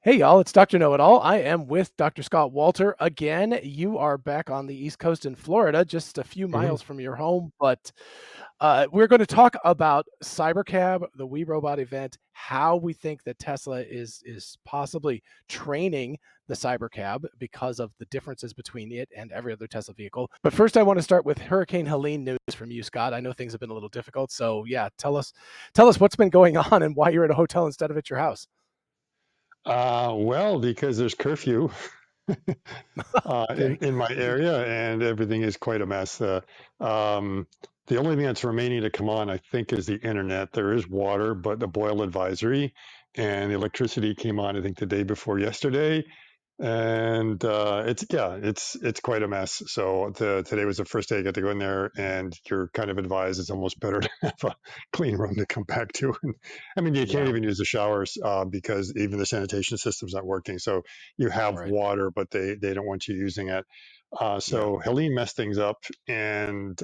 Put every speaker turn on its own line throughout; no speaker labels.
Hey y'all, it's Dr. Know-It-All. I am with Dr. Scott Walter again. You are back on the East Coast in Florida, just a few
Mhm.
miles from your home, but we're going to talk about cybercab, the We Robot event, how we think that Tesla is possibly training the cybercab because of the differences between it and every other Tesla vehicle. But first, I want to start with Hurricane Helene news from you, Scott. I know things have been a little difficult, so yeah, tell us what's been going on and why you're at a hotel instead of at your house.
Well, because there's curfew in
Okay.
in my area, and everything is quite a mess. Um, the only thing that's remaining to come on, I think, is the internet. There is water, but the boil advisory and the electricity came on, I think, the day before yesterday, and it's quite a mess. So today was the first day I got to go in there, and you're kind of advised it's almost better to have a clean room to come back to. And I mean, you can't
Yeah,
even use the showers because even the sanitation system's not working. So you have
right.
water, but they don't want you using it.
Yeah.
So Helene messed things up, and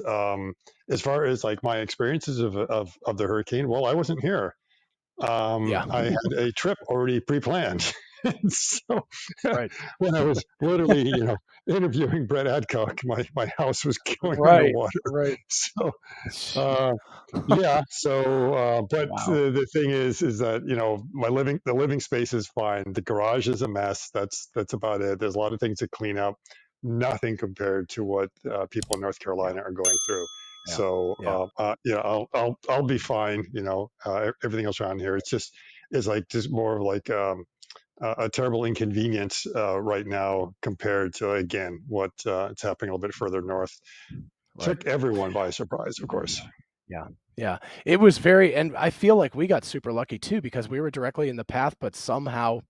as far as like my experiences of the hurricane, well, I wasn't here.
Yeah.
I had a trip already pre-planned. So
Right.
when I was literally, interviewing Brett Adcock, my house was going
Right.
underwater.
Right.
So uh, yeah. So, but
Wow.
the thing is that the living space is fine. The garage is a mess. That's about it. There's a lot of things to clean up. Nothing compared to what people in North
Yeah.
Carolina are going through.
Yeah.
So,
Yeah.
yeah, I'll be fine. Everything else around here, it's just more of like a terrible inconvenience right now compared to again what it's happening a little bit further north.
Right.
Took everyone by surprise, of course.
Yeah. Yeah. It was very, and I feel like we got super lucky too because we were directly in the path, but somehow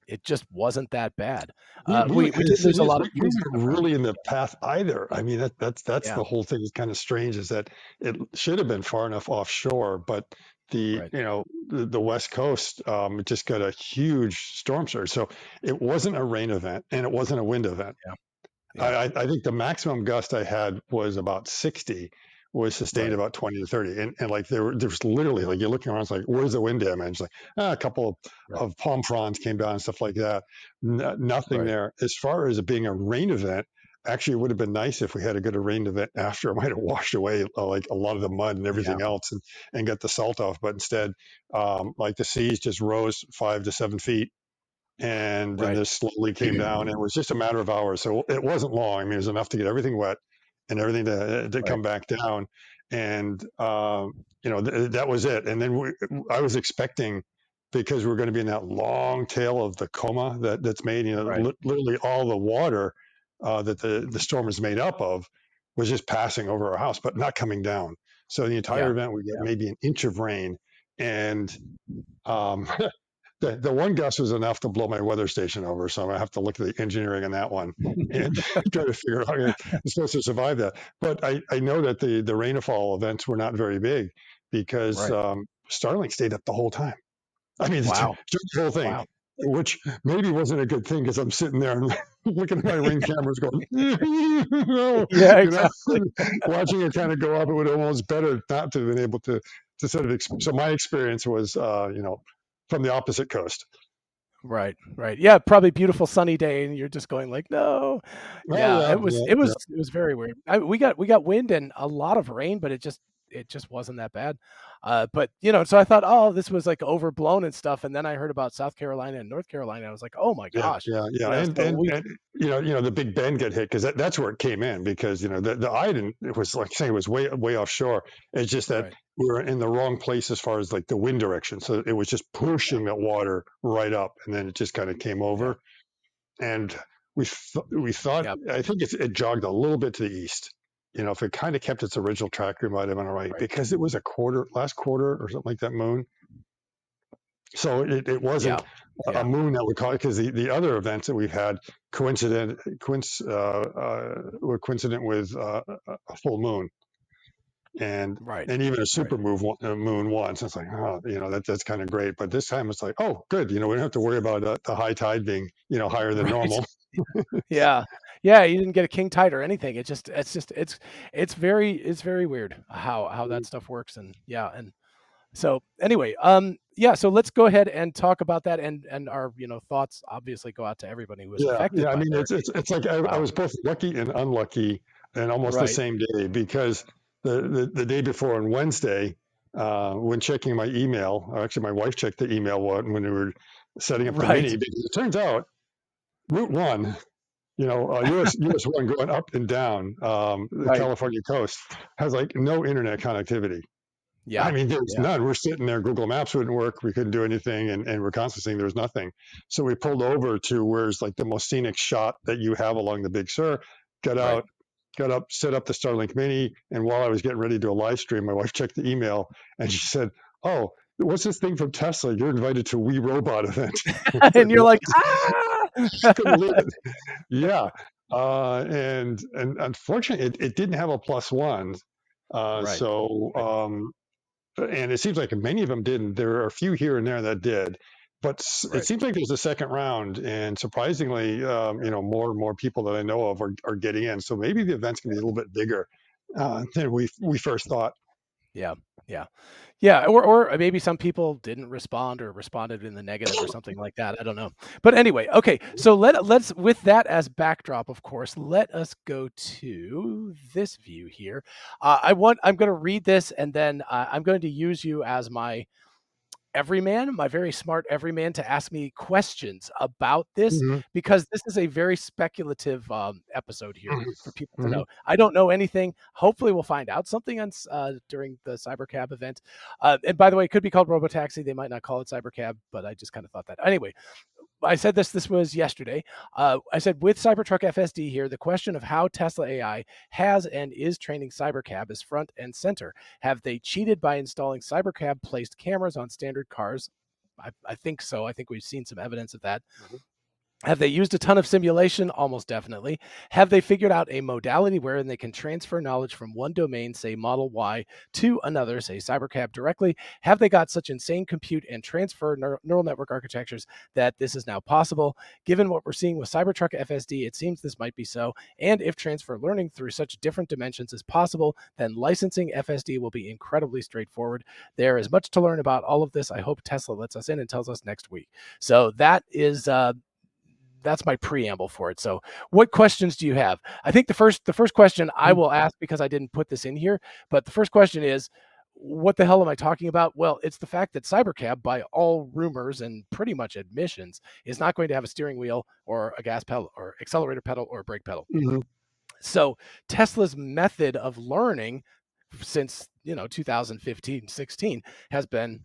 it just wasn't that bad. We
The
did lose
thing
a
is,
lot of
we
trees and
weren't
stuff around.
really in the path either. I mean, that's
Yeah.
the whole thing is kind of strange. Is that it should have been far enough offshore, but
Right.
the West Coast it just got a huge storm surge. So it wasn't a rain event and it wasn't a wind event.
Yeah.
I,
Yeah.
I I think the maximum gust I had was about 60, was sustained
Right.
about 20 to 30. And like there was literally like you're looking around, it's like, where's the wind damage? Like a couple
Right.
of palm fronds came down and stuff like that. Nothing
Right.
there. As far as it being a rain event, actually it would have been nice if we had a good rain event after. It might have washed away like a lot of the mud and
Yeah.
everything else and got the salt off. But instead, like the seas just rose 5 to 7 feet and then
Right.
this slowly came down. And it was just a matter of hours, so it wasn't long. I mean, it was enough to get everything wet and everything to
Right.
come back down. And that was it. And then I was expecting, because we're going to be in that long tail of the coma that's made,
Right.
literally all the water that the storm is made up of was just passing over our house, but not coming down. So the entire
Yeah.
event, we get
Yeah.
maybe an inch of rain, and um, the one gust was enough to blow my weather station over. So I have to look at the engineering on that one and try to figure out how you're supposed to survive that. But I know that the rainfall events were not very big because
Right.
Starlink stayed up the whole time. I mean,
Wow.
just the whole thing,
Wow.
which maybe wasn't a good thing because I'm sitting there and looking at my ring cameras going, no,
Yeah, exactly.
watching it kind of go up. It would almost better not to have been able to sort of. So my experience was, from the opposite coast.
Right, right. Yeah, probably beautiful sunny day, and you're just going like, "No."
Oh
Yeah,
yeah,
it was
yeah,
it
yeah.
was it was very weird. We got wind and a lot of rain, but it just wasn't that bad. But so I thought, oh, this was like overblown and stuff, and then I heard about South Carolina and North Carolina. I was like, oh my
Yeah,
gosh,
yeah, yeah, and
So
and
we
and the Big Bend got hit because that's where it came in, because the Iden, it was like saying, it was way offshore. It's just that
right,
we were in the wrong place as far as like the wind direction, so it was just
yeah,
pushing that water right up, and then it just kind of came
yeah,
over, and we thought,
yeah,
I think it jogged a little bit to the east. If it kind of kept its original track, we might have been all right,
right,
because it was last quarter or something like that moon. So it
yeah,
wasn't a
yeah,
moon that would cause, because the other events that we've had were coincident with a full moon, and
right,
and even a
right.
super moon once. It's like, oh, that's kind of great. But this time it's like, oh, good. We don't have to worry about the high tide being higher than
Right.
normal.
Yeah. Yeah, you didn't get a king tide or anything. It's very weird how that stuff works, and yeah, and So anyway, yeah, so let's go ahead and talk about that, and our thoughts obviously go out to everybody who was
Yeah,
affected
yeah. I
by
mean,
their
it's like I
wow.
was both lucky and unlucky, and almost the
Right.
same day because the day before on Wednesday, when checking my email, or actually my wife checked the email when we were setting up the
Right.
mini, because it turns out Route One, US one going up and down the
Right.
California coast has like no internet connectivity. I
Yeah.
mean, there's
Yeah.
none. We're sitting there, Google Maps wouldn't work. We couldn't do anything. And we're constantly saying there was nothing. So we pulled over to where's like the most scenic shot that you have along the Big Sur, got
Right.
out, got up, set up the Starlink Mini. And while I was getting ready to do a live stream, my wife checked the email and she said, "Oh, what's this thing from Tesla? You're invited to We Robot event." I said,
And you're like,
"What?" Couldn't
ah.
believe it. Yeah. And unfortunately, it didn't have a plus one.
Right.
So
Right.
and it seems like many of them didn't. There are a few here and there that did, but it
Right.
seems like there's a second round, and surprisingly, more and more people that I know of are getting in. So maybe the event's going to be a little bit bigger than we first thought.
Yeah. Yeah. Yeah, or maybe some people didn't respond or responded in the negative or something like that. I don't know. But anyway, okay. So let's with that as backdrop, of course, let us go to this view here. I'm going to read this, and then I'm going to use you as my everyman, my very smart everyman, to ask me questions about this,
Hmm.
because this is a very speculative episode here for people to
Hmm.
know. I don't know anything. Hopefully, we'll find out something on during the cybercab event. And by the way, it could be called Robotaxi. They might not call it cybercab, but I just kind of thought that. Anyway, I said this was yesterday. I said with Cybertruck FSD here, the question of how Tesla AI has and is training Cybercab is front and center. Have they cheated by installing Cybercab placed cameras on standard cars? I think so. I think we've seen some evidence of that. Have they used a ton of simulation? Almost definitely. Have they figured out a modality wherein they can transfer knowledge from one domain, say Model Y, to another, say Cybercab directly? Have they got such insane compute and transfer neural network architectures that this is now possible? Given what we're seeing with Cybertruck FSD, it seems this might be so. And if transfer learning through such different dimensions is possible, then licensing FSD will be incredibly straightforward. There is much to learn about all of this. I hope Tesla lets us in and tells us next week. So that's my preamble for it. So, what questions do you have? I think the first question I will ask, because I didn't put this in here, but the first question is, what the hell am I talking about? Well, it's the fact that Cybercab, by all rumors and pretty much admissions, is not going to have a steering wheel or a gas pedal or accelerator pedal or a brake pedal.
Hmm.
So Tesla's method of learning since 2015, 16 has been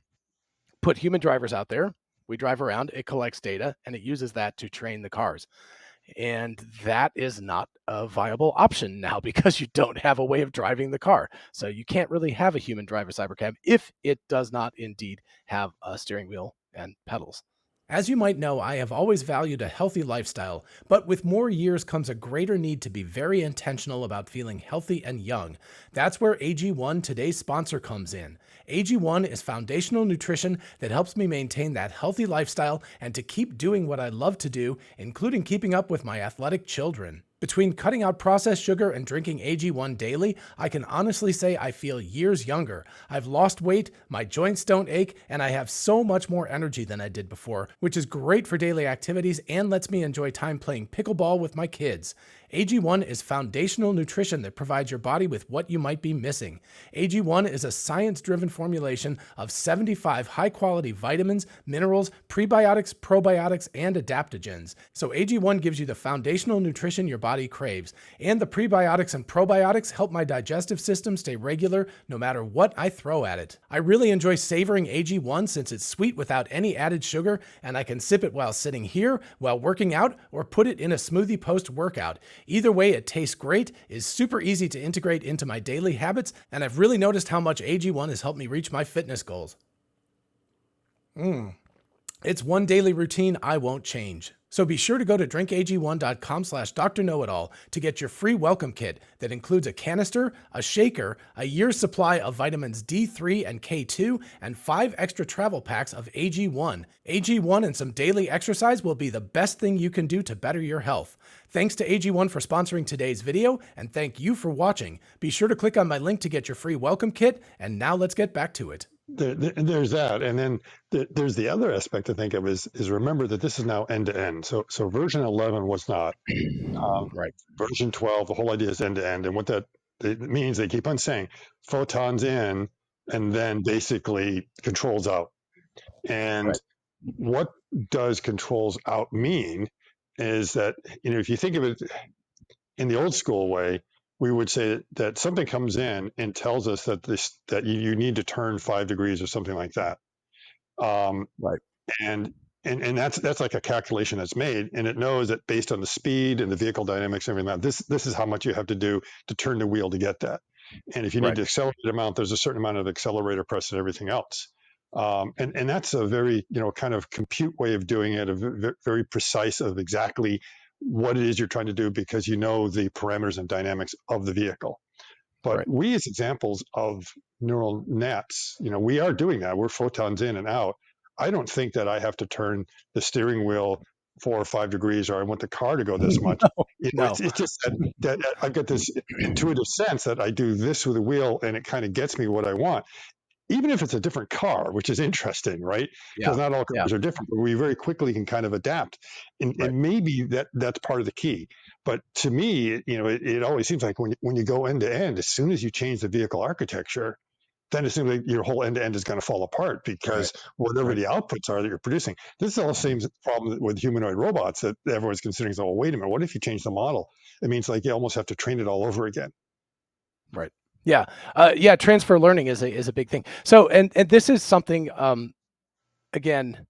put human drivers out there. We drive around, it collects data, and it uses that to train the cars. And that is not a viable option now because you don't have a way of driving the car. So you can't really have a human driver cybercab if it does not indeed have a steering wheel and pedals. As you might know, I have always valued a healthy lifestyle, but with more years comes a greater need to be very intentional about feeling healthy and young. That's where AG1, today's sponsor, comes in. AG1 is foundational nutrition that helps me maintain that healthy lifestyle and to keep doing what I love to do, including keeping up with my athletic children. Between cutting out processed sugar and drinking AG1 daily, I can honestly say I feel years younger. I've lost weight, my joints don't ache, and I have so much more energy than I did before, which is great for daily activities and lets me enjoy time playing pickleball with my kids. AG1 is foundational nutrition that provides your body with what you might be missing. AG1 is a science-driven formulation of 75 high-quality vitamins, minerals, prebiotics, probiotics, and adaptogens. So AG1 gives you the foundational nutrition your body craves. And the prebiotics and probiotics help my digestive system stay regular no matter what I throw at it. I really enjoy savoring AG1 since it's sweet without any added sugar, and I can sip it while sitting here, while working out, or put it in a smoothie post-workout. Either way, it tastes great, is super easy to integrate into my daily habits, and I've really noticed how much AG1 has helped me reach my fitness goals. It's one daily routine I won't change. So be sure to go to drinkag1.com/drknowitall to get your free welcome kit that includes a canister, a shaker, a year's supply of vitamins D3 and K2, and 5 extra travel packs of AG1. AG1 and some daily exercise will be the best thing you can do to better your health. Thanks to AG1 for sponsoring today's video, and thank you for watching. Be sure to click on my link to get your free welcome kit, and now let's get back to it.
there's that, and then there's the other aspect to think of is remember that this is now end to end. So version 11 was not.
Right.
Version 12, the whole idea is end to end, and what that it means, they keep on saying photons in, and then basically controls out. And
Right.
what does controls out mean is that, if you think of it in the old school way, we would say that something comes in and tells us that you need to turn 5 degrees or something like that. Um,
Right.
and and that's like a calculation that's made, and it knows that based on the speed and the vehicle dynamics and everything like that, this is how much you have to do to turn the wheel to get that. And if you need
Right.
to accelerate amount, there's a certain amount of accelerator press and everything else. And that's a very kind of compute way of doing it, a very precise of exactly what it is you're trying to do, because you know the parameters and dynamics of the vehicle. But
Right.
we, as examples of neural nets, we are doing that. We're photons in and out. I don't think that I have to turn the steering wheel 4 or 5 degrees, or I want the car to go this much.
No. No.
It's just that I've got this intuitive sense that I do this with the wheel, and it kind of gets me what I want, even if it's a different car, which is interesting, right?
Yeah.
Because not all
Yeah.
cars are different, but we very quickly can kind of adapt, and,
Right.
and maybe that's part of the key. But to me, it always seems like when you go end to end, as soon as you change the vehicle architecture, then it seems like your whole end to end is going to fall apart,
Right.
because whatever
Right.
the outputs are that you're producing, this all seems a problem with humanoid robots that everyone's considering. So, well, wait a minute, what if you change the model? It means like you almost have to train it all over again.
Right. Yeah. Yeah. Transfer learning is a big thing. So, and this is something, again,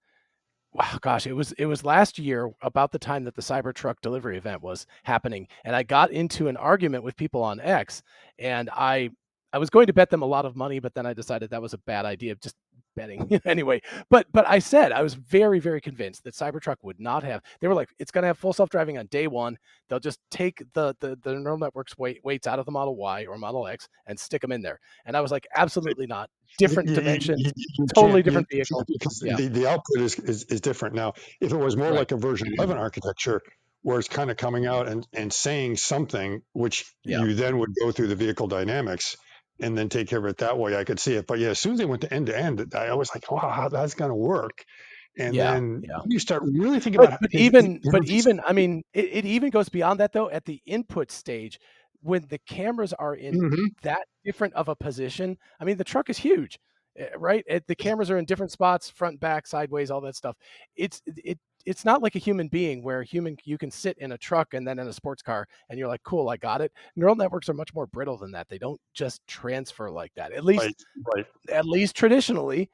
wow, gosh, it was last year about the time that the Cybertruck delivery event was happening, and I got into an argument with people on X, and I was going to bet them a lot of money, but then I decided that was a bad idea, just betting anyway. But I said I was very very convinced that Cybertruck would not have. They were like, it's going to have full self driving on day one. They'll just take the neural networks weights out of the Model Y or Model X and stick them in there. And I was like, absolutely not. Different dimensions,
You
totally
can't,
different vehicle.
because
Yeah.
the output is different. Now, if it was more
Right.
like a version 11 architecture, where it's kind of coming out and saying something, which
Yeah.
you then would go through the vehicle dynamics and then take care of it that way, I could see it. But yeah, as soon as they went to end, I was like, wow, how that's going to work. And
Yeah.
then
Yeah.
you start really thinking
But
about,
but
is,
even
you know,
but even I mean, it even goes beyond that though. At the input stage, when the cameras are in
mhm.
that different of a position, I mean, the truck is huge, right? The cameras are in different spots, front, back, sideways, all that stuff. It's not like a human being where human you can sit in a truck and then in a sports car and you're like, cool, I got it. Neural networks are much more brittle than that. They don't just transfer like that. At least
Right, right.
traditionally,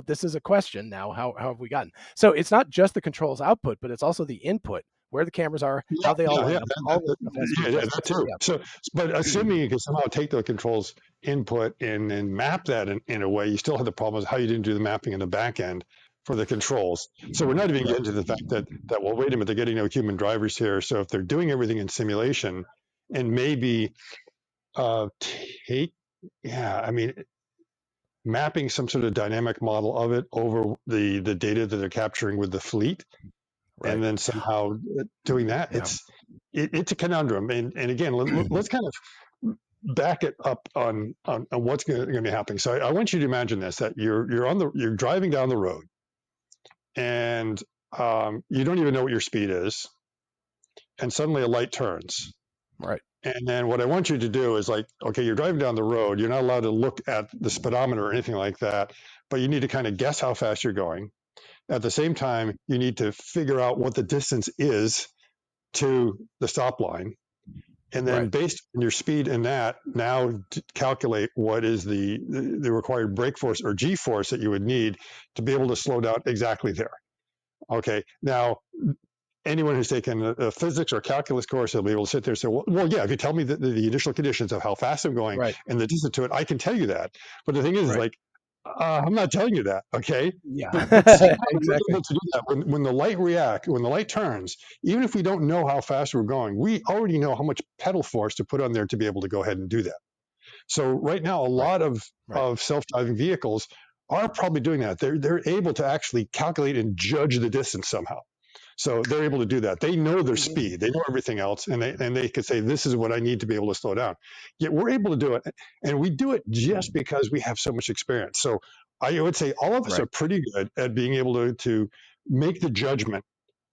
this is a question now. How have we gotten? So it's not just the controls output, but it's also the input, where the cameras are,
Yeah,
how they all
yeah,
line
yeah,
up. All this stuff has to be
yeah,
adjusted.
that too.
Yeah.
So, but assuming you can somehow take the controls input and map that in a way, you still have the problem of how you didn't do the mapping in the back end for the controls. So we're not even
Right.
getting to the fact that well, wait a minute, they're getting no human drivers here. So if they're doing everything in simulation, and maybe uh, take, yeah, I mean, mapping some sort of dynamic model of it over the data that they're capturing with the fleet, and
Right.
then somehow doing that,
Yeah.
it's a conundrum. And again, let's kind of back it up on what's going to be happening. So I want you to imagine this: that you're driving down the road, and you don't even know what your speed is, and suddenly a light turns.
Right.
And then what I want you to do is, like, okay, you're driving down the road. You're not allowed to look at the speedometer or anything like that, but you need to kind of guess how fast you're going. At the same time, you need to figure out what the distance is to the stop line, and then
Right.
based on your speed in that, now calculate what is the required brake force or G force that you would need to be able to slow down exactly there. Okay, now anyone who's taken a physics or calculus course will be able to sit there and say, well yeah, if you tell me the initial conditions of how fast I'm going
Right.
and the distance to it, I can tell you that. But the thing is
Right.
like, I'm not telling you that, okay?
Yeah.
But somehow we're
Exactly.
able to do that. When the light turns, even if we don't know how fast we're going, we already know how much pedal force to put on there to be able to go ahead and do that. So right now, a
Right.
lot
Right.
of self-driving vehicles are probably doing that. They're able to actually calculate and judge the distance somehow. So they're able to do that. They know their
Mhm.
speed, they know everything else, and they could say, this is what I need to be able to slow down. Yet we're able to do it, and we do it just because we have so much experience. So I would say all of us are
Right.
pretty good at being able to make the judgment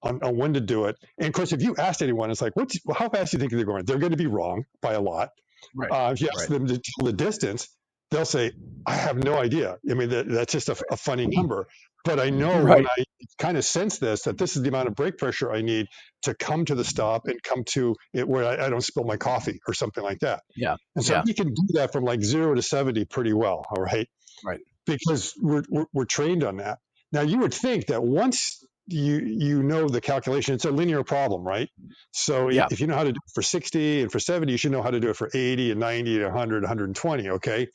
on when to do it. And of course, if you asked anyone, it's like, how fast do you think they're going? They're going to be wrong by a lot.
Right.
If you ask
Right.
them to tell the distance, they'll say, I have no idea. I mean, that's just a funny number. But I know when
Right.
I kind of sense this, that this is the amount of brake pressure I need to come to the stop and come to it where I don't spill my coffee or something like that.
Yeah.
And so
Yeah.
we can do that from like 0 to 70 pretty well. All right.
Right.
Because we're trained on that. Now you would think that once you know the calculation, it's a linear problem, right? So
Yeah.
if you know how to do it for 60 and for 70, you should know how to do it for 80 and 90 and 100, 120. Okay.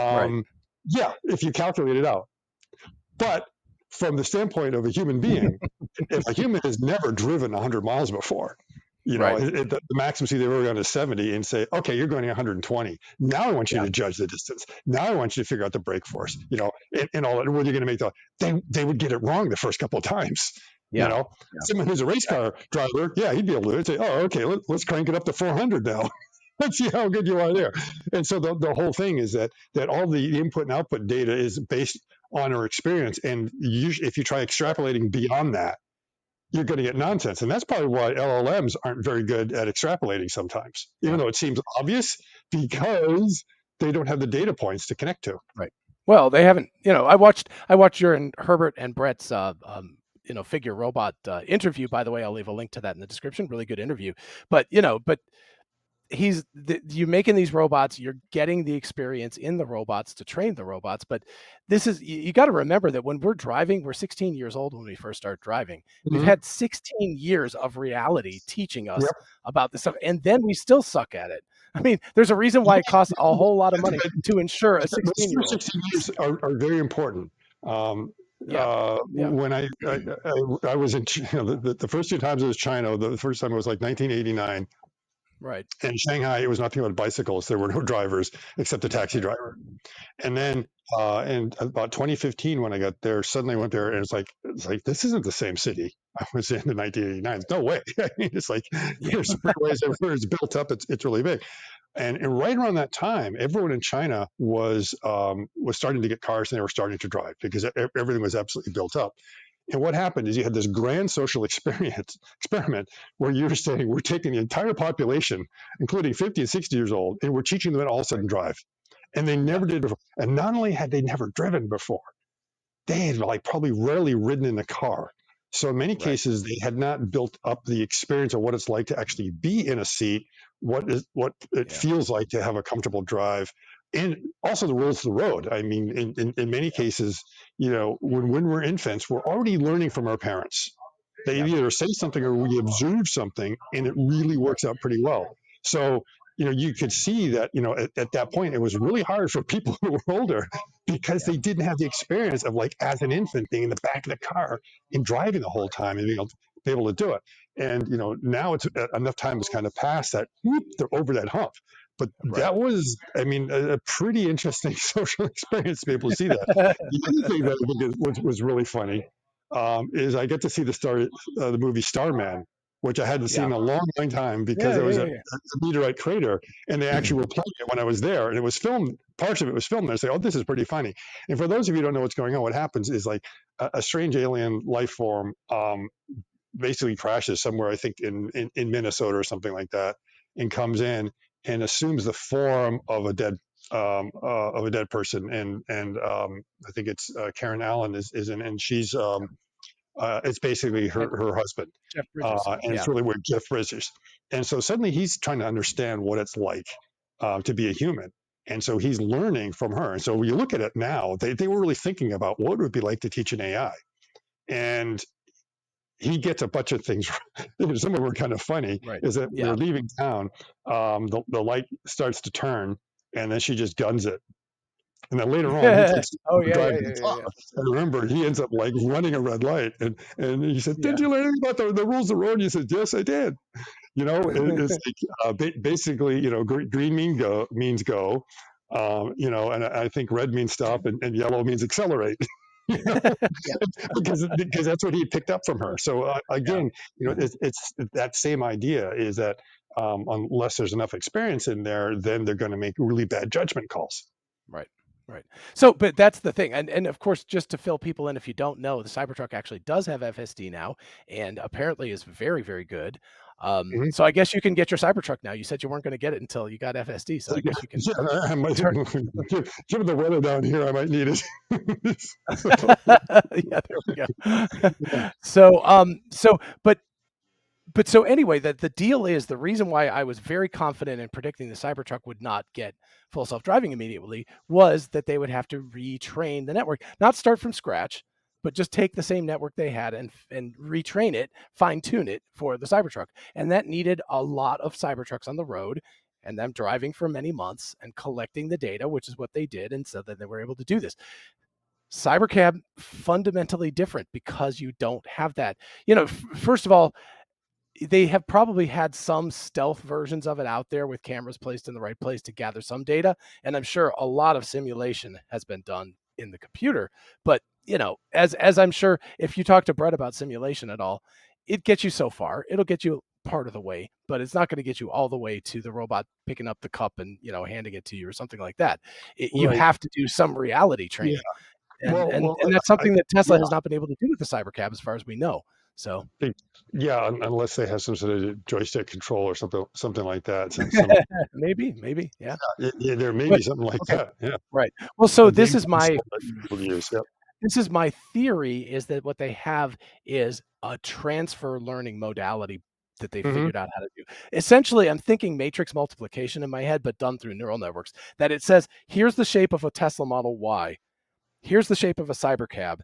Right.
Yeah, if you calculate it out. But from the standpoint of a human being, if a human has never driven 100 miles before,
Right.
the maximum speed they've ever gone is 70 and say, okay, you're going 120. Now I want you
Yeah.
to judge the distance. Now I want you to figure out the brake force, and all that. Whether you're going to make they would get it wrong the first couple of times. You
Yeah.
know,
Yeah.
someone who's a race car driver, yeah, he'd be able to do it. Say, oh, okay, let's crank it up to 400 now. Let's see how good you are there. And so the whole thing is that all the input and output data is based on our experience. And if you try extrapolating beyond that, you're going to get nonsense. And that's probably why LLMs aren't very good at extrapolating sometimes, even
Yeah.
though it seems obvious, because they don't have the data points to connect to.
Right. Well, they haven't. I watched your and Herbert and Brett's figure robot interview. By the way, I'll leave a link to that in the description. Really good interview. But you making these robots, you're getting the experience in the robots to train the robots. But this is you got to remember that when we're driving, we're 16 years old when we first start driving. We've
Mm-hmm.
had 16 years of reality teaching us
Yep.
about this stuff, and then we still suck at it. I mean, there's a reason why it costs a whole lot of money to insure a
Those
16 year
first
old.
16 years are very important. Um,
Yeah, yeah,
when I was in the first few times it was China. The first time it was like 1989.
right,
In Shanghai, it was nothing but bicycles. There were no drivers except a taxi
right,
driver. And then in about 2015, when I got there, suddenly I went there, and it's like this isn't the same city I was in 1989. No way. I mean, it's like
yeah,
there's freeways everywhere. It's built up. It's really big. And right around that time, everyone in China was starting to get cars, and they were starting to drive because everything was absolutely built up. And what happened is you had this grand social experiment where you were saying we're taking the entire population, including 50 and 60 years old, and we're teaching them to all of a
right,
sudden drive. And they
yeah,
never did before. And not only had they never driven before, they had like probably rarely ridden in a car. So in many
right,
cases, they had not built up the experience of what it's like to actually be in a seat, what it
yeah,
feels like to have a comfortable drive, and also the rules of the road. I mean, in many
yeah,
cases, when we're infants, we're already learning from our parents. They
yeah,
either say something or we observe something, and it really
right,
works out pretty well. So you could see that at that point it was really hard for people who were older because
yeah,
they didn't have the experience of like as an infant being in the back of the car and driving the whole
right,
time and being able to do it. And now it's enough time has kind of passed that whoop, they're over that hump. But
right.
that was, I mean, a pretty interesting social experience to be able to see that. The other thing that I think was really funny is I get to see the movie Starman, which I hadn't seen
Yeah,
in a long, long time because
yeah,
it
yeah,
was
yeah,
a
yeah.
meteorite crater, and they actually were playing it when I was there, and it was filmed. Parts of it was filmed. And I say, "Oh, this is pretty funny." And for those of you who don't know what's going on, what happens is like a strange alien life form basically crashes somewhere, I think in Minnesota or something like that, and comes in and assumes the form of a dead person, and I think it's Karen Allen is in, and she's it's basically
And
her husband.
Jeff Bridges.
And it's
Yeah,
really weird, Jeff Bridges. And so suddenly he's trying to understand what it's like to be a human. And so he's learning from her. And so when you look at it now, they were really thinking about what it would be like to teach an AI. And he gets a bunch of things. Some of them were kind of funny.
right.
Is that when they're
Yeah.
leaving town, the light starts to turn, and then she just guns it. And then later on, he takes
Oh
the
yeah,
drive
yeah,
to
yeah,
the
yeah,
top.
yeah,
And remember, he ends up like running a red light. And he said,
yeah.
"Did you learn anything about the rules of the road?" And he said, "Yes, I did." It's like basically, green means go. And I think red means stop, and yellow means accelerate.
Yeah,
because that's what he picked up from her. So
yeah,
again, it's that same idea is that unless there's enough experience in there, then they're going to make really bad judgment calls.
right, right. So, but that's the thing, and of course, just to fill people in, if you don't know, the Cybertruck actually does have FSD now, and apparently is very, very good.
Mhm.
So I guess you can get your Cybertruck now. You said you weren't going to get it until you got FSD, so I
Yeah,
guess you can
yeah, I might,
turn.
given the weather down here, I might need it. So,
Yeah, there we go. But so anyway, the deal is the reason why I was very confident in predicting the Cybertruck would not get full self-driving immediately was that they would have to retrain the network, not start from scratch, but just take the same network they had and retrain it, fine tune it for the Cybertruck, and that needed a lot of Cybertrucks on the road and them driving for many months and collecting the data, which is what they did, and so then they were able to do this. Cybercab fundamentally different because you don't have that. First of all, they have probably had some stealth versions of it out there with cameras placed in the right place to gather some data, and I'm sure a lot of simulation has been done in the computer. But as I'm sure if you talk to Brett about simulation at all, it gets you so far. It'll get you part of the way, but it's not going to get you all the way to the robot picking up the cup and handing it to you or something like that. You
right.
have to do some reality
Yeah.
training, and
Well,
and
well,
and that's something that
yeah.
Tesla has not been able to do with the Cybercab, as far as we know. So
They, yeah, unless they have some sort of joystick control or something like that. Some,
maybe, yeah.
yeah, there may
But
be something like
okay,
that. Yeah,
right. Well, so
a game console that you will use. Yep.
this is my theory is that what they have is a transfer learning modality that they
Hmm.
figured out how to do. Essentially, I'm thinking matrix multiplication in my head, but done through neural networks. That it says, here's the shape of a Tesla Model Y. Here's the shape of a Cybercab.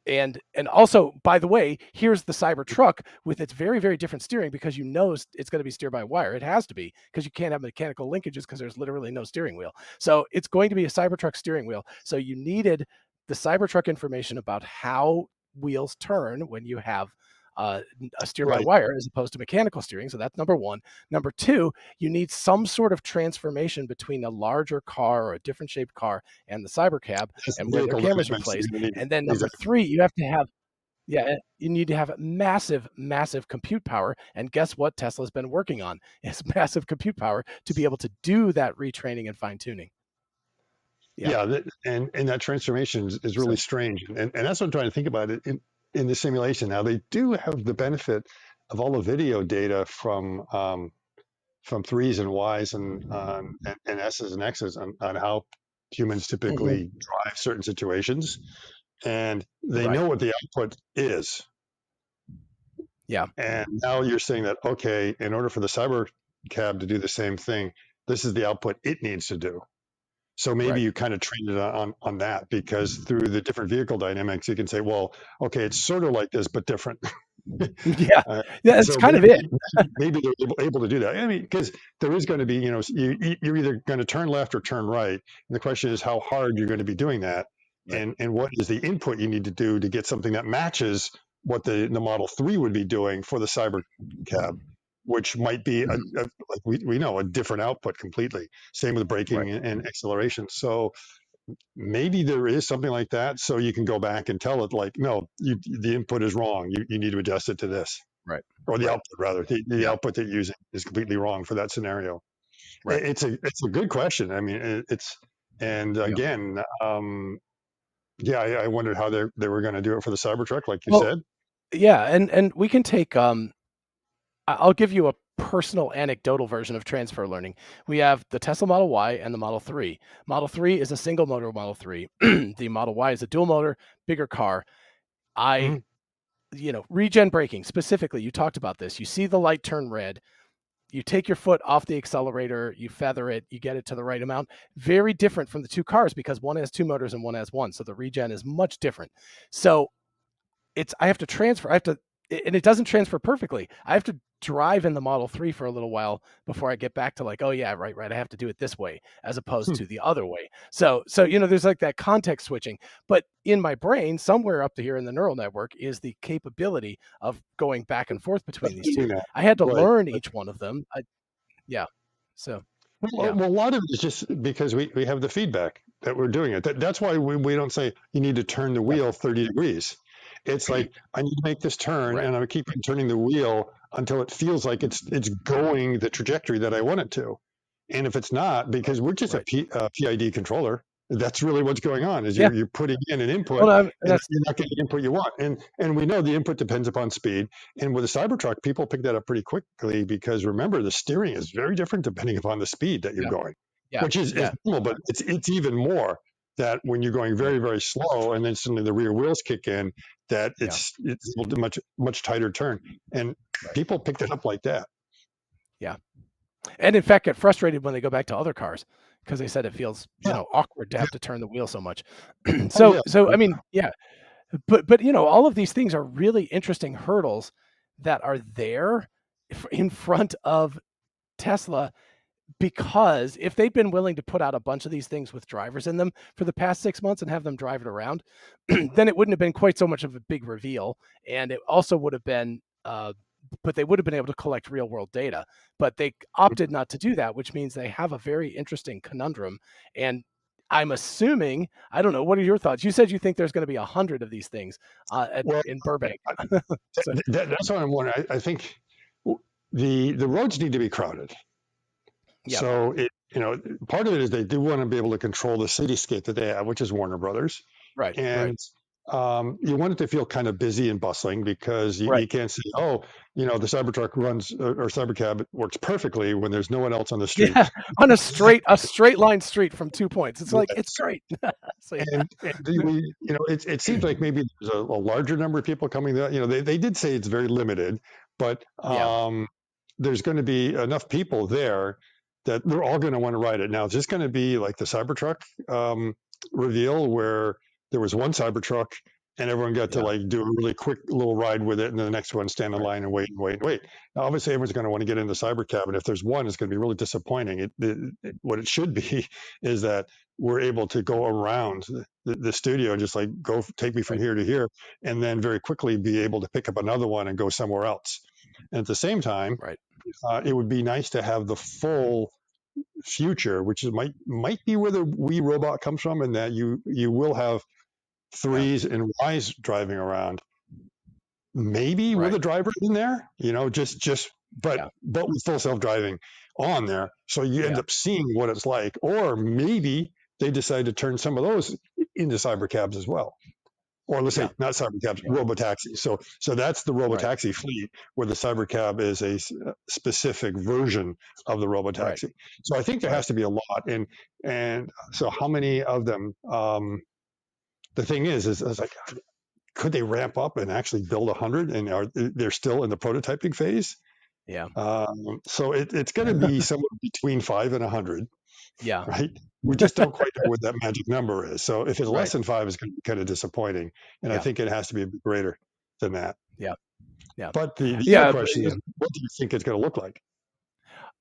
And also, by the way, here's the Cybertruck with its very, very different steering, because it's going to be steered by wire. It has to be, because you can't have mechanical linkages because there's literally no steering wheel. So it's going to be a Cybertruck steering wheel. So you needed the Cybertruck information about how wheels turn when you have a steer by
Right.
wire as opposed to mechanical steering. So that's number one. Number two, you need some sort of transformation between a larger car or a different shaped car and the Cybercab,
That's
and
the
where their
vehicle
cameras are
dynamics you're
placed.
going to need.
And then number
Exactly.
three, you have to have, yeah, you need to have massive, massive compute power. And guess what Tesla's been working on is massive compute power to be able to do that retraining and fine tuning. Yeah.
Yeah, and that transformation is really
So,
strange, and that's what I'm trying to think about it in the simulation. Now they do have the benefit of all the video data from threes and Ys and S's and X's on how humans
mhm,
typically drive certain situations, and they
right.
know what the output is.
Yeah.
And now you're saying that, okay, in order for the cyber cab to do the same thing, this is the output it needs to do. So maybe
Right.
you kind of train it on that, because through the different vehicle dynamics, you can say, well, okay, it's sort of like this, but different.
Yeah.
uh,
Yeah. That's
so
kind of it.
maybe they're able to do that. I mean, because there is going to be, you're either going to turn left or turn right. And the question is how hard you're going to be doing that.
Right.
And what is the input you need to do to get something that matches what the Model 3 would be doing for the cyber cab, which might be
Mhm,
like we know, a different output completely. Same with
right.
braking and acceleration. So maybe there is something like that. So you can go back and tell it like, no, the input is wrong. You need to adjust it to this,
Right.
or the
Right.
output rather. The
Yeah.
output that you're using is completely wrong for that scenario.
Right.
It's a good question. I mean, it's and
Yeah.
again, yeah, I wondered how they were going to do it for the Cybertruck, like you
Well,
said.
yeah. And we can take, I'll give you a personal anecdotal version of transfer learning. We have the Tesla Model Y and the Model 3. Model 3 is a single motor Model 3. The Model Y is a dual motor, bigger car. I,
Mhm.
regen braking specifically, you talked about this. You see the light turn red, you take your foot off the accelerator, you feather it, you get it to the right amount. Very different from the two cars because one has two motors and one has one. So the regen is much different. So I have to transfer. I have to, and it doesn't transfer perfectly. I have to drive in the Model 3 for a little while before I get back to like, oh yeah, right, right. I have to do it this way as opposed
Hmm.
to the other way. So there's like that context switching. But in my brain, somewhere up to here in the neural network is the capability of going back and forth between these
Doing
two.
that.
I had to
Right.
learn each one of them. Yeah. So.
Well,
Yeah.
a lot of it is just because we have the feedback that we're doing it. That's why we don't say you need to turn the
Yep.
wheel 30 degrees. It's like I need to make this turn,
Right.
and I keep turning the wheel until it feels like it's going the trajectory that I want it to. And if it's not,
Right.
because we're just
Right.
PID controller, that's really what's going on. Is
Yeah.
you're putting in an
Well,
input,
no,
and
that's
you're not getting the input you want. And we know the input depends upon speed. And with a Cybertruck, people pick that up pretty quickly because remember the steering is very different depending upon the speed that you're
yeah.
going,
Yeah.
which is
Yeah.
normal, but it's even more that when you're going
Right.
very, very slow and then suddenly the rear wheels kick in, that
Yeah.
it's a much tighter turn. And
Right.
people picked it up like that.
Yeah. And in fact, get frustrated when they go back to other cars because they said it feels,
Yeah.
awkward to
Yeah.
have to turn the wheel so much.
Oh
so
yeah.
so I mean, yeah, but all of these things are really interesting hurdles that are there in front of Tesla, because if they'd been willing to put out a bunch of these things with drivers in them for the past 6 months and have them drive it around, then it wouldn't have been quite so much of a big reveal, and it also would have been but they would have been able to collect real world data. But they opted not to do that, which means they have a very interesting conundrum. And I'm assuming, I don't know, what are your thoughts? You said you think there's going to be 100 of these things
Well,
in Burbank.
I-
So
that's what I'm wondering. I think the roads need to be crowded.
yeah.
So part of it is they do want to be able to control the cityscape that they have, which is Warner Brothers,
Right. Right.
and you want it to feel kind of busy and bustling because
Right.
you can't say, oh, the Cybertruck runs or Cybercab works perfectly when there's no one else on the street.
Yeah, on a straight line street from 2 points. It's like, it's
Yes.
great. So yeah.
And do we, it seems like maybe there's a larger number of people coming. That they did say it's very limited, but
Yeah.
there's going to be enough people there that they're all going to want to ride it. Now, is this going to be like the Cybertruck reveal where there was one Cybertruck and everyone got to
Yeah.
like do a really quick little ride with it, and then the next one stand in
Right.
line and wait and wait and wait. Now, obviously, everyone's going to want to get into Cybercab, and if there's one, it's going to be really disappointing. What it should be is that we're able to go around the studio and just like go take me from
Right.
here to here, and then very quickly be able to pick up another one and go somewhere else. And at the same time,
Right.
it would be nice to have the full future, which might be where the Wii robot comes from, and that you will have
Yeah.
threes and Ys driving around, maybe with
Right.
a driver in there, just
Yeah.
but with full self driving on there, so you end
Yeah.
up seeing what it's like, or maybe they decide to turn some of those into cyber cabs as well. Or let's
Yeah.
say not cyber cabs,
Yeah.
robotaxi. So that's the
Right.
robotaxi fleet, where the cyber cab is a specific version of the
Right.
robotaxi. So I think there
Right.
has to be a lot, and so how many of them? The thing is like, could they ramp up and actually build 100, and they're still in the prototyping phase?
Yeah.
So it's going to be somewhere between 5 and 100,
Yeah.
right? We just don't quite know what that magic number is. So if it's less
Right.
than 5, it's going to be kind of disappointing, and I
Yeah.
think it has to be a bit greater than that.
Yeah. Yeah.
But the other
Yeah.
question is, what do you think it's going to look like?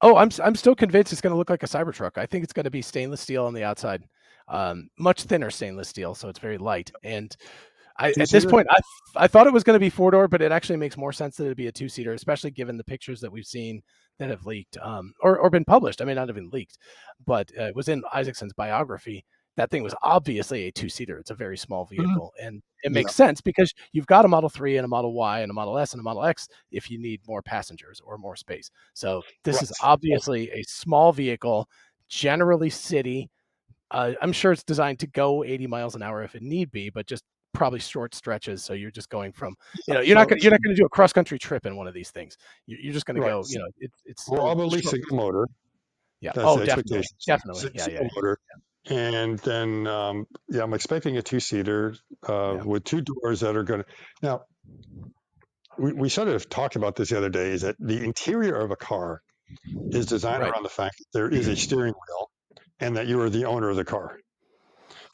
Oh, I'm still convinced it's going to look like a Cybertruck. I think it's going to be stainless steel on the outside, much thinner stainless steel, so it's very light. And
Two
at this
seater?
point, I thought it was going to be 4 door, but it actually makes more sense that it'd be a 2 seater, especially given the pictures that we've seen that have leaked, or been published. I mean, not even leaked, but it was in Isaacson's biography. That thing was obviously a 2 seater. It's a very small
Mhm.
vehicle, and it
Yeah.
makes sense because you've got a Model 3 and a Model Y and a Model S and a Model X if you need more passengers or more space. So this is
Right.
obviously a small vehicle, generally city. I'm sure it's designed to go 80 miles an hour if it need be, but just probably short stretches. So you're just going from,
Yeah.
you're not going to do a cross country trip in one of these things. You're just going to
Right.
go, it's a
Probably
short.
single motor.
Yeah.
That's
Oh,
the
definitely,
expectation.
definitely. Yeah, yeah,
Single motor. And then, yeah, I'm expecting a two-seater
yeah,
with two doors that are going to. Now, we sort of talked about this the other day, is that the interior of a car is designed
right,
around the fact that there is a steering wheel and that you are the owner of the car.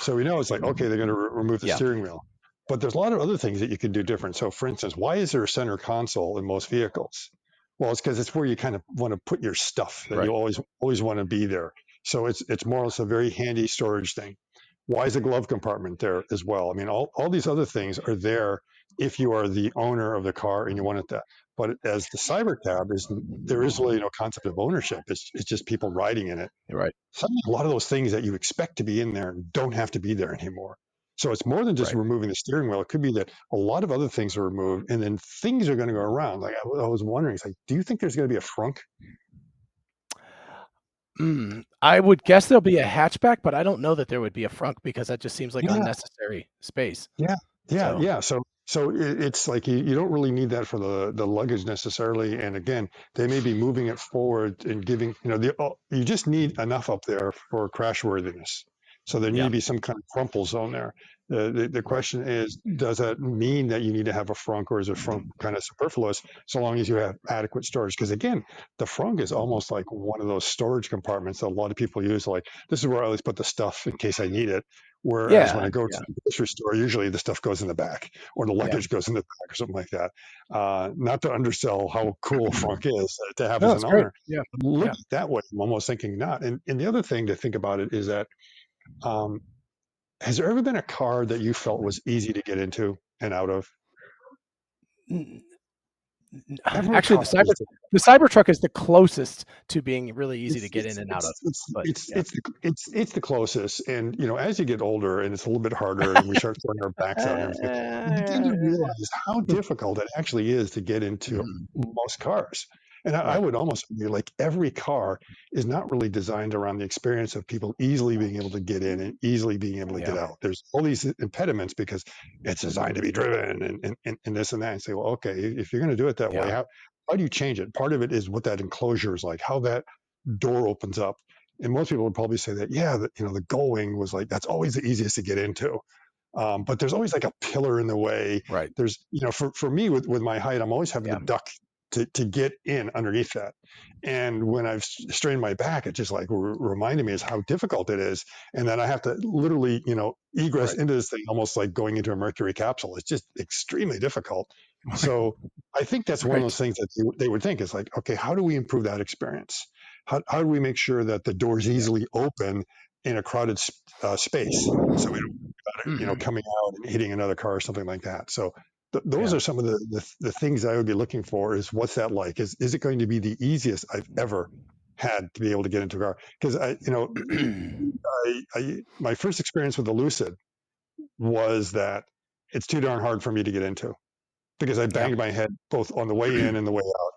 So we know it's like, okay, they're going to remove the
yeah,
steering wheel. But there's a lot of other things that you can do different. So, for instance, why is there a center console in most vehicles? Well, it's because it's where you kind of want to put your stuff that you
right,
always want to be there. So it's more or less a very handy storage thing. Why is a glove compartment there as well? I mean, all these other things are there if you are the owner of the car and you want it to. But as the cyber cab is, there is really no concept of ownership. It's just people riding in it.
You're right.
Suddenly, a lot of those things that you expect to be in there don't have to be there anymore. So it's more than just
Right.
removing the steering wheel. It could be that a lot of other things are removed, and then things are going to go around. Like I was wondering, it's like, do you think there's going to be a frunk?
I would guess there'll be a hatchback, but I don't know that there would be a frunk because that just seems like
Yeah,
unnecessary space.
yeah, yeah,
So,
yeah. So it's like you don't really need that for the luggage necessarily. And again, they may be moving it forward and giving, you just need enough up there for crash worthiness. So there need
yeah,
to be some kind of crumple zone there. The
right.
question is, does that mean that you need to have a frunk, or is a frunk kind of superfluous so long as you have adequate storage? Because again, the frunk is almost like one of those storage compartments that a lot of people use. Like, this is where I always put the stuff in case I need it. Whereas when
Yeah,
I go to
yeah,
the grocery store, usually the stuff goes in the back, or the
yeah.
luggage goes in the back, or something like that. Not to undersell how cool Frunk is to have
No,
as
that's
an
great.
owner.
Yeah,
Look
yeah.
at it that way. I'm almost thinking not. And the other thing to think about it is that, um, has there ever been a car that you felt was easy to get into and out of?
N-
Every
Actually,
car is.
the Cybertruck is the closest to being really easy to
It's
get in
it's
and out of.
it's it's
But
it's
yeah.
it's the it's the closest, and as you get older, and it's a little bit harder, and we start throwing our backs out and everything, you begin to realize how difficult it actually is to get into
Mhm.
most cars. And I
Right.
would almost argue like every car is not really designed around the experience of people easily being able to get in and easily being able to get
Yeah.
out. There's all these impediments because it's designed to be driven and this and that. And say, well, okay, if you're going to do it that way,
Yeah.
how do you change it? Part of it is what that enclosure is like, how that door opens up. And most people would probably say that, yeah, the gull wing was like, that's always the easiest to get into. But there's always like a pillar in the way.
Right.
There's, for me with my height, I'm always having to
Yeah.
duck to get in underneath that. And when I've strained my back, it just like reminded me is how difficult it is. And then I have to literally, egress
Right.
into this thing almost like going into a mercury capsule. It's just extremely difficult. So I think that's one of
Right.
those things that they would think is like, okay, how do we improve that experience? How do we make sure that the doors
Yeah.
easily open in a crowded space so we don't
Mhm.
coming out and hitting another car or something like that. So those
Yeah.
are some of the things I would be looking for is what's that like? Is it going to be the easiest I've ever had to be able to get into a car? Because my first experience with the Lucid was that it's too darn hard for me to get into because I
Yeah.
banged my head both on the way in and the way out.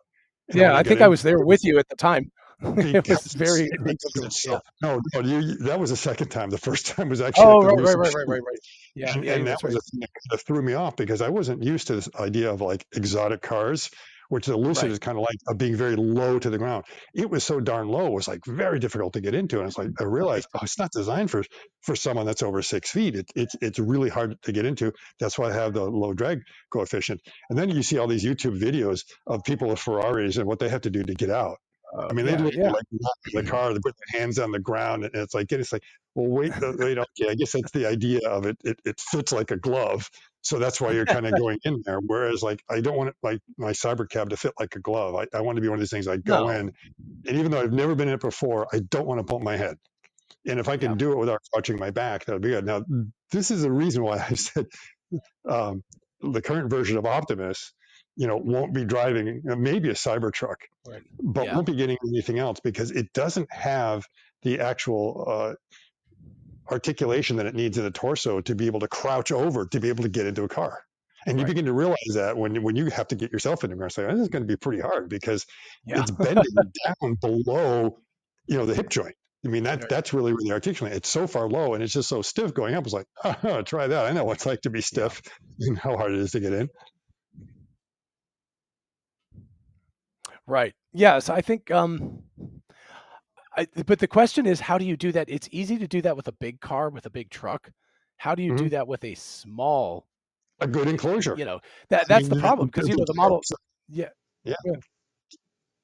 And when
Yeah,
I
I
got
think I
in,
was there with you at the time. It was
because
very
it makes
uncomfortable.
sense. So
Yeah.
no, no, that was the second time. The first time was actually at
Oh,
the
right, right,
Lucid
right, right,
shoot.
right, right. Yeah, yeah,
And that
that's
was
right.
a thing that kind of threw me off because I wasn't used to this idea of like exotic cars, which the Lucid
Right.
is kind of like being very low to the ground. It was so darn low, it was like very difficult to get into. And it's like I
Right.
realized, oh, it's not designed for someone that's over 6 feet. It's really hard to get into. That's why I have the low drag coefficient. And then you see all these YouTube videos of people with Ferraris and what they have to do to get out. I mean, they
Yeah,
literally
yeah.
like knock in the car, they put their hands on the ground, and it's like, well, wait, wait, okay. I guess that's the idea of it. It fits like a glove, so that's why you're kind of going in there. Whereas, like, I don't want it, like my cyber cab to fit like a glove. I want to be one of these things. I go
No.
in, and even though I've never been in it before, I don't want to bump my head. And if I
Yeah.
can do it without crouching my back, that would be good. Now, this is the reason why I said um, the current version of Optimus, won't be driving maybe a Cybertruck,
Right.
but
Yeah.
won't be getting anything else because it doesn't have the actual articulation that it needs in the torso to be able to crouch over to be able to get into a car. And you
Right.
begin to realize that when you have to get yourself into a car, say, this is going to be pretty hard because
Yeah.
it's bending down below, the hip joint. I mean,
Right.
that's really where the articulation. It's so far low and it's just so stiff going up. It's like, oh, try that. I know what it's like to be
Yeah.
stiff and how hard it is to get in.
Right. Yes, I think, but the question is, how do you do that? It's easy to do that with a big car, with a big truck. How do you
Mhm.
do that with a small,
A good enclosure.
you know,
I
that's
mean,
the problem because, the model. Yeah.
yeah,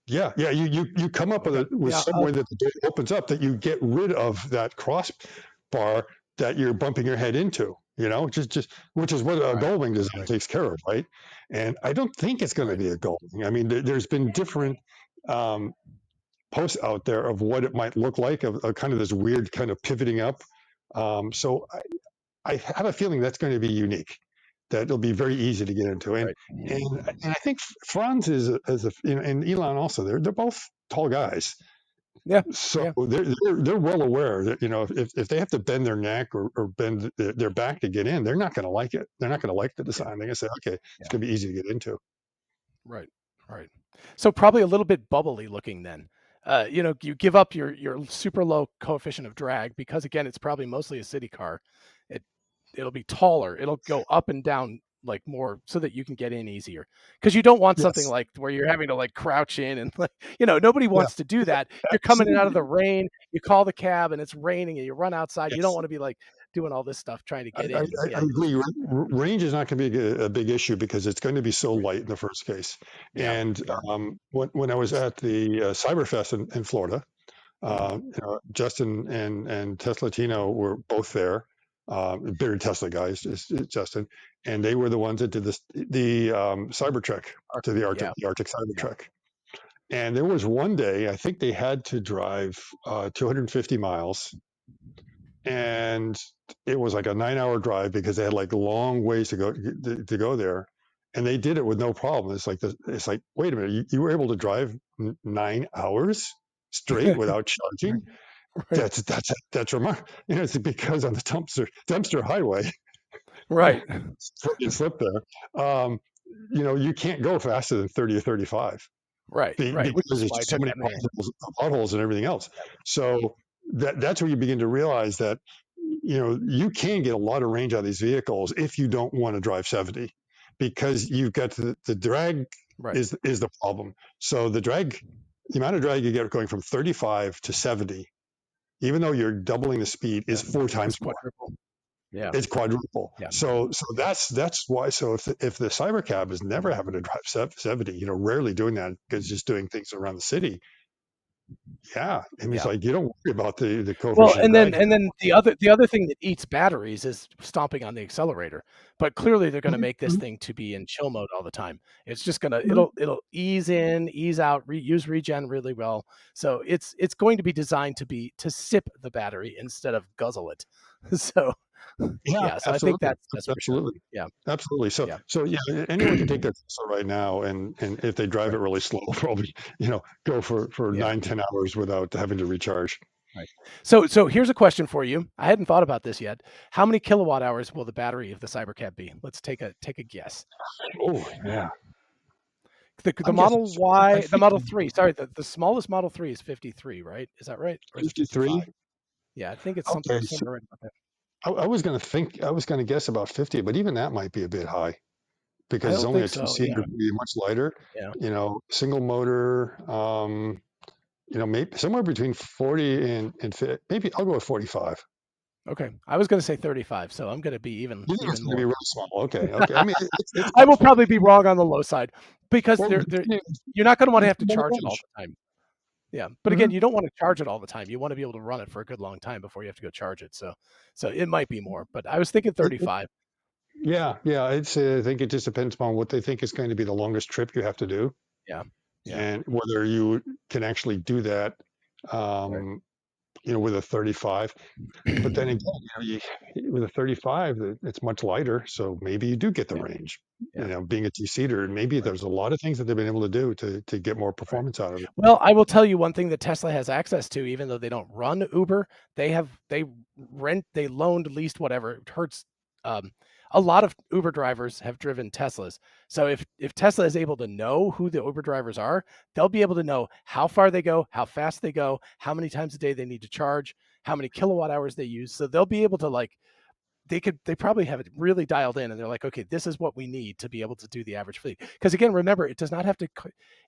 Yeah.
yeah, yeah. You come up with
Okay.
with
Yeah.
some way that the door opens up that you get rid of that crossbar that you're bumping your head into. Just which is what a
Right.
Goldwing design
Right.
takes care of, right? And I don't think it's going to
Right.
be a Goldwing. I mean, there's been different um, posts out there of what it might look like, of kind of this weird kind of pivoting up. So I have a feeling that's going to be unique. that it'll be very easy to get into.
Right.
And I think Franz is a, you know, and Elon also, they're both tall guys.
Yeah.
So
Yeah.
they're well aware that, you know, if they have to bend their neck or bend their back to get in, they're not going to like it. They're not going to like the
Yeah.
design. They're going to say, okay, it's
Yeah.
going to be easy to get into.
Right. Right. So probably a little bit bubbly looking then. You give up your super low coefficient of drag because again, it's probably mostly a city car. It it'll be taller. It'll go up and down like more so that you can get in easier. Because you don't want something
Yes.
like where you're having to like crouch in and like nobody
Yeah.
wants to do that. You're coming in out of the
Absolutely.
rain. You call the cab and it's raining and you run outside. You don't
Yes.
want to be like doing all this stuff trying to
I,
get
I,
in.
I
Yeah.
agree. Range is not going to be a big issue because it's going to be so
Right.
light in the first case.
Yeah.
And
Yeah.
when I was at the Cyberfest in Florida,
Mhm.
Justin and Tesla Tino were both there. Bigger Tesla guys, is Justin, and they were the ones that did the Cybertrek to
Arctic.
the
Yeah.
Arctic
Yeah.
Cybertrek. And there was one day I think they had to drive 250 miles, and it was like a 9 hour drive because they had like long ways to go there, and they did it with no problem. It's like, wait a minute, you were able to drive 9 hours straight without charging?
Right.
That's remarkable. You know, it's because on the dumpster highway,
Right.
you slip there. You know, you can't go faster than 30 or 35
Right. Right. Which
because
is
there's
why I
just so
took
many
that name.
potholes and everything else. So that's where you begin to realize that, you know, you can get a lot of range out of these vehicles if you don't want to drive 70, because you've got the drag
Right.
is the problem. So the amount of drag you get going from 35 to 70, even though you're doubling the speed, is
Yeah.
four
It's
times more.
quadruple. Yeah.
It's quadruple.
Yeah.
So
Yeah.
that's why. So if the cybercab is never having to drive 70, you know, rarely doing that because just doing things around the city. Yeah, I mean, it's
Yeah.
like you don't worry about the
Well,
coefficient of
and then
drag.
and then the other thing that eats batteries is stomping on the accelerator. But clearly they're gonna
Mhm,
make this
mhm,
thing to be in chill mode all the time. It's just gonna
mhm.
it'll ease in, ease out, use regen really well. So it's going to be designed to sip the battery instead of guzzle it. So
Yeah,
yeah, so I think
absolutely,
that's for sure.
absolutely,
Yeah.
absolutely. So
Yeah.
yeah, anyone can take that Tesla right now, and if they drive it
Right.
really slow, probably, you know, go for
Yeah.
9, 10 hours without having to recharge.
Right. So here's a question for you. I hadn't thought about this yet. How many kilowatt hours will the battery of the Cybercab be? Let's take a guess.
Oh yeah,
The
I'm guessing.
Model
I
Y, the
think
Model 3, sorry, the smallest Model 3 is 53, right? Is that right? Or is it 55?
53.
Yeah, I think it's
Okay, so
somewhere right about that.
I was going to guess about 50, but even that might be a bit high
I
because it's
don't
only
think
a
so.
two-seater,
Yeah.
be much lighter.
Yeah.
You know, single motor. You know, maybe somewhere between 40 and maybe I'll go with 45.
Okay. I was going to say 35, so I'm going to be
You think it's
even
going to be
more.
really small? Okay, okay. I mean, it's
I will
possible.
probably be wrong on the low side because
Well,
they're you're not going to want to
it's
have to
more
charge it all
range.
the time. Yeah, but again,
Hmm.
you don't want to charge it all the time. You want to be able to run it for a good long time before you have to go charge it. So it might be more, but I was thinking
It,
35.
yeah, yeah. I think it just depends upon what they think is going to be the longest trip you have to do,
Yeah. Yeah.
and whether you can actually do that.
Right.
Um, you know, with a 35. But then again, with a 35, it's much lighter, so maybe you do get the
Yeah.
range. You
Yeah.
know, being a two-seater, maybe
Right.
there's a lot of things that they've been able to do to get more
Right.
performance out of it.
Well, I will tell you one thing that Tesla has access to, even though they don't run Uber, they loaned, leased, whatever. It hurts. Um, a lot of Uber drivers have driven Teslas. So if Tesla is able to know who the Uber drivers are, they'll be able to know how far they go, how fast they go, how many times a day they need to charge, how many kilowatt hours they use. So they'll be able to like they probably have it really dialed in and they're like, okay, this is what we need to be able to do the average fleet. Because again, remember, it does not have to,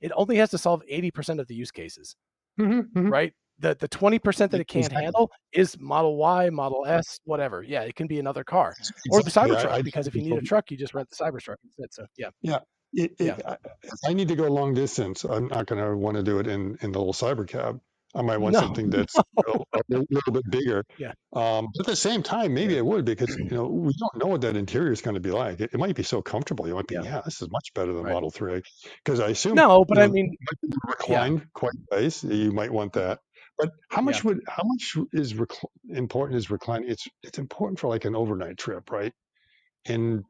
it only has to solve 80% of the use cases,
Hmm, hmm.
right? The 20% that it can't
Exactly.
handle is Model Y, Model S, whatever. Yeah, it can be another car or the
Exactly.
Cybertruck,
I
because if you need a truck, you just rent the Cybertruck instead. So yeah,
Yeah.
yeah,
If I need to go long distance, I'm not going to want to do it in the little cyber cab. I might want
no,
something that's little bit bigger.
yeah,
But at the same time, maybe
yeah,
I would because, you know, we don't know what that interior is going to be like. It might be so comfortable. You might be,
yeah,
yeah, this is much better than
right.
Model 3. Because I assume,
No, but
you
I
know,
mean, yeah,
recline quite nice. You might want that. But
yeah.
how much is important is reclining? It's important for like an overnight trip, right? And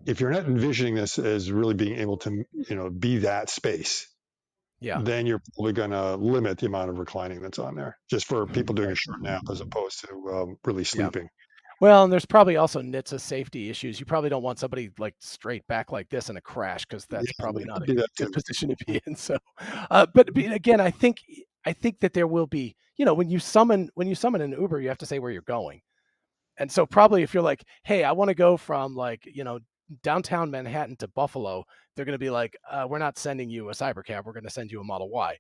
if you're not envisioning this as really being able to, be that space,
Yeah.
then you're probably going to limit the amount of reclining that's on there, just for people doing a short nap as opposed to really
Yeah.
sleeping.
Well, and there's probably also NHTSA safety issues. You probably don't want somebody like straight back like this in a crash, because
Yeah,
that's probably
it
not
could
a
be that
good
too.
position to be in. So, but again, I think that there will be, when you summon an Uber, you have to say where you're going. And so probably if you're like, hey, I want to go from like, downtown Manhattan to Buffalo, they're going to be like, we're not sending you a cybercab. We're going to send you a Model Y,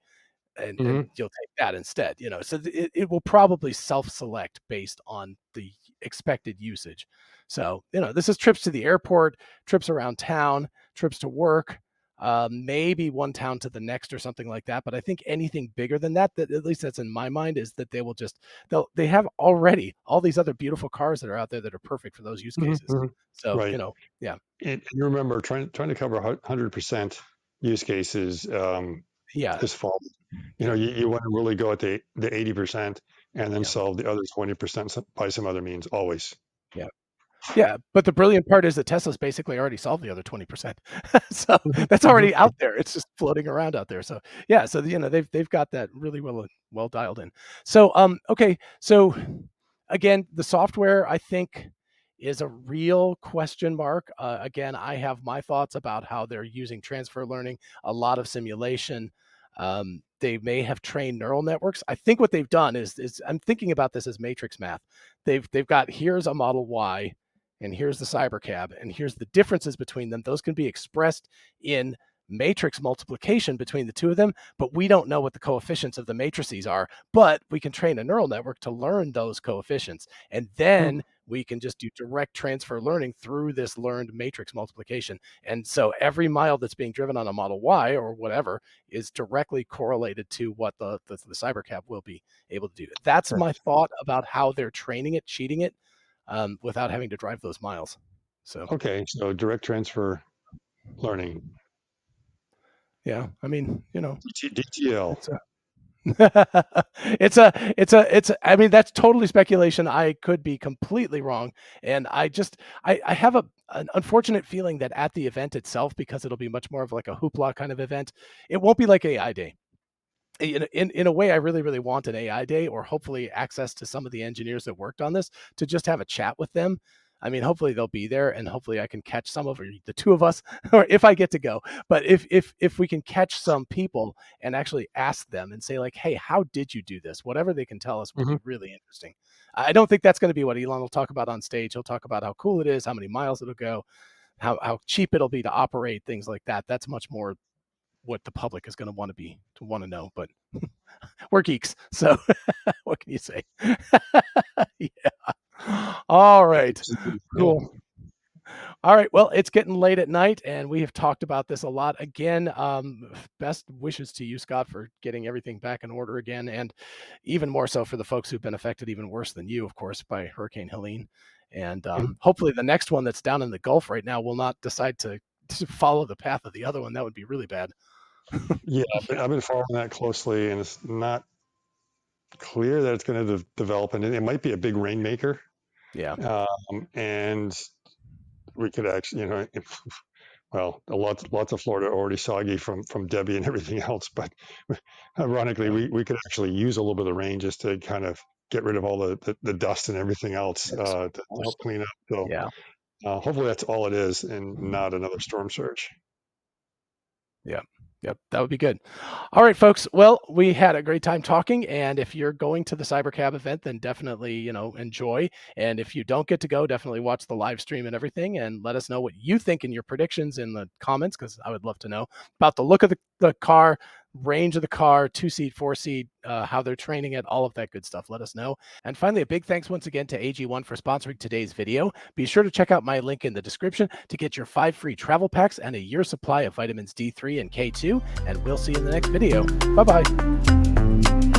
and
Hmm.
you'll take that instead. So it will probably self-select based on the expected usage. So this is trips to the airport, trips around town, trips to work, maybe one town to the next or something like that. But I think anything bigger than that, that at least that's in my mind, is that they have already all these other beautiful cars that are out there that are perfect for those use
Hmm.
cases.
Hmm.
So
Right.
yeah.
And you remember trying to cover 100% use cases
Yeah.
is fall.
Yeah.
You want to really go at the 80% and then
Yeah.
solve the other 20% by some other means always.
Yeah. Yeah, but the brilliant part is that Tesla's basically already solved the other 20%. So
Mhm,
that's
mhm.
already out there. It's just floating around out there. So yeah, so they've got that really well dialed in. So okay, so again, the software I think is a real question mark. Again, I have my thoughts about how they're using transfer learning, a lot of simulation. They may have trained neural networks. I think what they've done is I'm thinking about this as matrix math. They've got, here's a Model Y, and here's the cybercab, and here's the differences between them. Those can be expressed in matrix multiplication between the two of them, but we don't know what the coefficients of the matrices are. But we can train a neural network to learn those coefficients, and then we can just do direct transfer learning through this learned matrix multiplication. And so every mile that's being driven on a Model Y or whatever is directly correlated to what the cybercab will be able to do. That's my thought about how they're training it, cheating it, without having to drive those miles. So
Okay, so direct transfer learning,
yeah, I mean,
DTL.
it's a I mean, that's totally speculation. I could be completely wrong. And I have an unfortunate feeling that at the event itself, because it'll be much more of like a hoopla kind of event, it won't be like AI Day. In a way, I really, really want an AI day, or hopefully access to some of the engineers that worked on this, to just have a chat with them. I mean, hopefully they'll be there, and hopefully I can catch some of, or the two of us, or if I get to go. But if we can catch some people and actually ask them and say like, hey, how did you do this? Whatever they can tell us would
Hmm.
be really interesting. I don't think that's going to be what Elon will talk about on stage. He'll talk about how cool it is, how many miles it'll go, how cheap it'll be to operate, things like that. That's much more what the public is going to want to know. But we're geeks, so what can you say? Yeah. All right.
Yeah.
Cool. All right. Well, it's getting late at night, and we have talked about this a lot. Again, best wishes to you, Scott, for getting everything back in order again, and even more so for the folks who've been affected even worse than you, of course, by Hurricane Helene. And
Mhm.
hopefully, the next one that's down in the Gulf right now will not decide to follow the path of the other one. That would be really bad.
Yeah,
Yeah.
I've been following that closely, and it's not clear that it's going to develop, and it might be a big rainmaker.
Yeah.
And we could actually, well, lots of Florida already soggy from Debbie and everything else, but ironically,
Yeah.
we could actually use a little bit of rain just to kind of get rid of all the dust and everything else
Yes.
to help clean up. So
Yeah.
hopefully that's all it is, and not another storm surge.
Yeah. Yep. That would be good. All right, folks. Well, we had a great time talking. And if you're going to the Cybercab event, then definitely, enjoy. And if you don't get to go, definitely watch the live stream and everything, and let us know what you think in your predictions in the comments, because I would love to know about the look of the car, range of the car, 2-seat, 4-seat, how they're training it, all of that good stuff. Let us know. And finally, a big thanks once again to AG1 for sponsoring today's video. Be sure to check out my link in the description to get your 5 free travel packs and a year supply of vitamins D3 and K2. And we'll see you in the next video. Bye-bye.